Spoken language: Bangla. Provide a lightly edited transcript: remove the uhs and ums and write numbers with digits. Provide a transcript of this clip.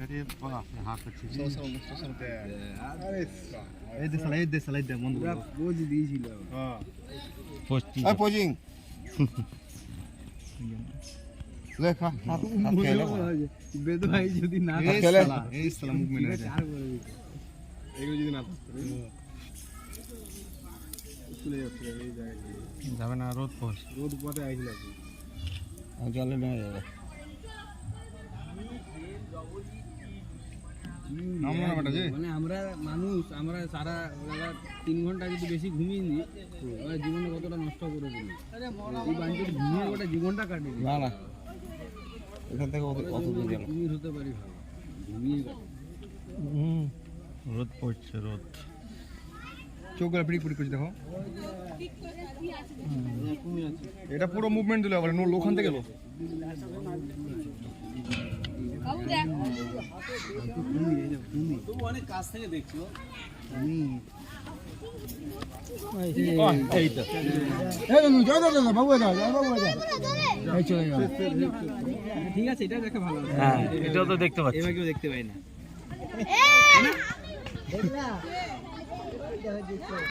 আরে বাপ রে হাত আছে আরে এই দে সালাই দে বন্ধ পুরো পোজ দিয়েছিল হ্যাঁ পোস্টি এই পোজিং লেখা হাত খেলে বেদ ভাই যদি না খেলে এই সালা মুভমেন্ট আছে চার করে দিত এগুলো যদি না থাকতো চলে যাচ্ছে এই জায়গায় যাবে না রোদ পোষ রোদ পথে আইছিল আপনি জলে না যাবে মানে আমরা মানুষ আমরা সারা 3 ঘন্টা যদি বেশি ঘুমিয়ে নিই আমরা জীবনে কতটা নষ্ট করে দিই এই বাঞ্চুর ঘুমিয়ে গোটা জীবনটা কাটিয়ে দিই না না এখান থেকে অত দূর গেল ঘুমিয়ে হতে পারি ভালো ঘুমিয়ে কাটে রোদ পড়ছে রোদ চোখগুলো পিড়ি পিড়ি করে দেখো এটা পুরো মুভমেন্ট দিলে আবার লোক ওখান থেকে গেল অনেক কাছ থেকে দেখছো ঠিক আছে এটা দেখা ভালো এটাও তো দেখতে পাচ্ছি এবার কেউ দেখতে পাই না